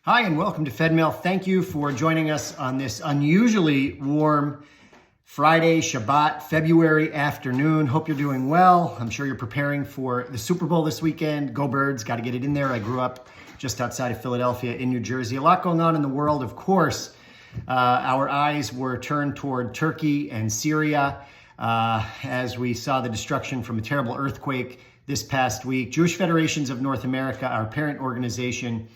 Hi, and welcome to Fedmail. Thank you for joining us on this unusually warm Friday, Shabbat, February afternoon. Hope you're doing well. I'm sure you're preparing for the Super Bowl this weekend. Go Birds, got to get it in there. I grew up just outside of Philadelphia in New Jersey. A lot going on in the world, of course. Our eyes were turned toward Turkey and Syria as we saw the destruction from a terrible earthquake this past week. Jewish Federations of North America, our parent organization,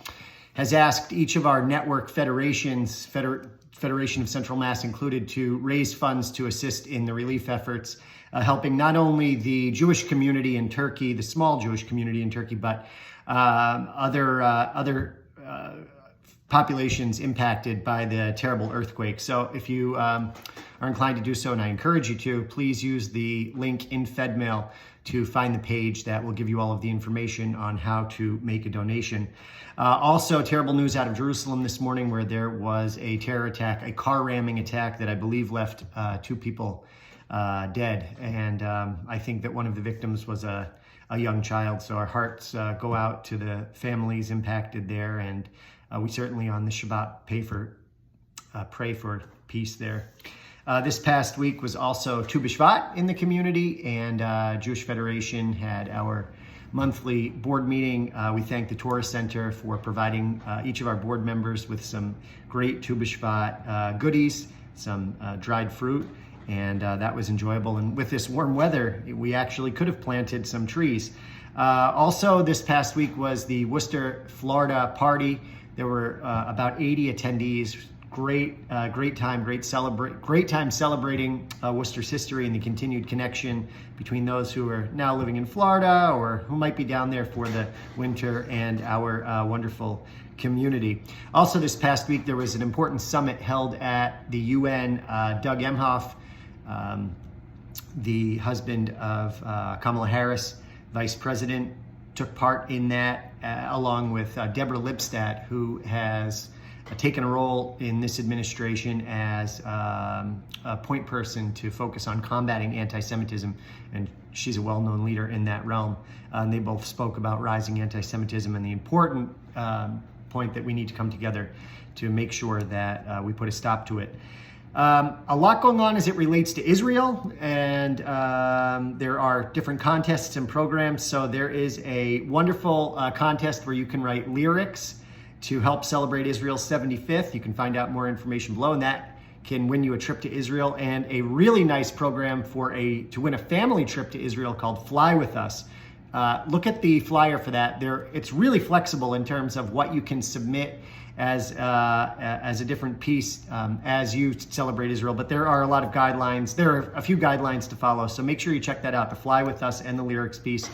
has asked each of our network federations, Federation of Central Mass included, to raise funds to assist in the relief efforts, helping not only the Jewish community in Turkey, the small Jewish community in Turkey, but other populations impacted by the terrible earthquake. So if you are inclined to do so, and I encourage you to, please use the link in Fedmail to find the page that will give you all of the information on how to make a donation. Also, terrible news out of Jerusalem this morning where there was a terror attack, a car ramming attack that I believe left 2 people dead. And I think that one of the victims was a young child. So our hearts go out to the families impacted there. And we certainly on the Shabbat pray for peace there. This past week was also Tu B'Shvat in the community, and Jewish Federation had our monthly board meeting. We thank the Torah Center for providing each of our board members with some great Tu B'Shvat goodies, some dried fruit, and that was enjoyable. And with this warm weather, we actually could have planted some trees. Also, this past week was the Worcester, Florida party. There were about 80 attendees. Great time celebrating Worcester's history and the continued connection between those who are now living in Florida or who might be down there for the winter and our wonderful community. Also this past week, there was an important summit held at the UN. Doug Emhoff, the husband of Kamala Harris, vice president, took part in that along with Deborah Lipstadt, who has taken a role in this administration as a point person to focus on combating anti-Semitism, and she's a well-known leader in that realm. And they both spoke about rising anti-Semitism and the important point that we need to come together to make sure that we put a stop to it. A lot going on as it relates to Israel, and there are different contests and programs. So there is a wonderful contest where you can write lyrics to help celebrate Israel's 75th. You can find out more information below, and that can win you a trip to Israel, and a really nice program to win a family trip to Israel called Fly With Us. Look at the flyer for that. It's really flexible in terms of what you can submit as a different piece as you celebrate Israel, but there are a lot of guidelines. There are a few guidelines to follow, so make sure you check that out, the Fly With Us and the lyrics piece.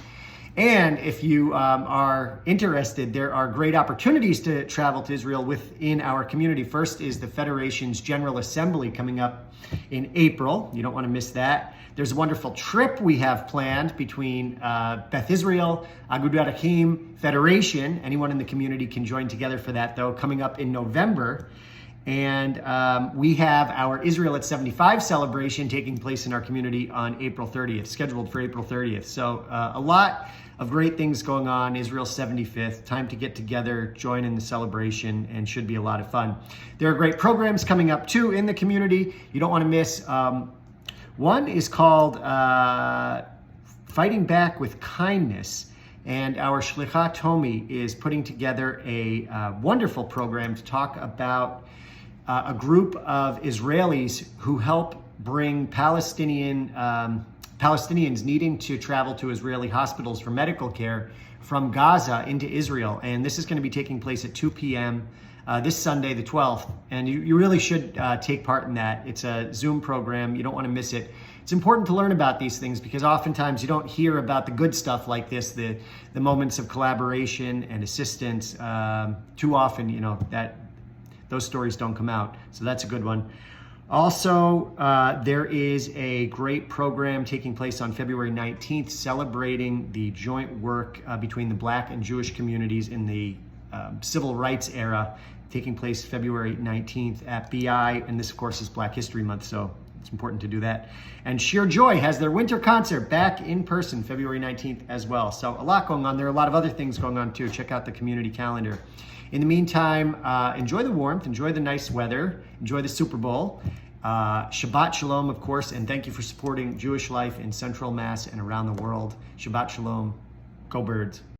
And if you are interested, there are great opportunities to travel to Israel within our community. First is the Federation's General Assembly coming up in April. You don't want to miss that. There's a wonderful trip we have planned between Beth Israel, Agudat Achim, Federation. Anyone in the community can join together for that, though, coming up in November. And we have our Israel at 75 celebration taking place in our community on April 30th, scheduled for April 30th. So a lot of great things going on. Israel's 75th, time to get together, join in the celebration, and should be a lot of fun. There are great programs coming up too in the community you don't want to miss. One is called Fighting Back with Kindness. And our Shlicha Tomi is putting together a wonderful program to talk about a group of Israelis who help bring Palestinians needing to travel to Israeli hospitals for medical care from Gaza into Israel. And this is going to be taking place at 2 p.m. This Sunday, the 12th. And you really should take part in that. It's a Zoom program. You don't want to miss it. It's important to learn about these things because oftentimes you don't hear about the good stuff like this, the moments of collaboration and assistance. Too often, that those stories don't come out. So that's a good one. Also, there is a great program taking place on February 19th celebrating the joint work between the Black and Jewish communities in the civil rights era, taking place February 19th at BI. And this, of course, is Black History Month, so it's important to do that. And Sheer Joy has their winter concert back in person February 19th as well. So a lot going on. There are a lot of other things going on too. Check out the community calendar. In the meantime, enjoy the warmth, enjoy the nice weather, enjoy the Super Bowl. Shabbat Shalom, of course, and thank you for supporting Jewish life in Central Mass and around the world. Shabbat Shalom. Go Birds.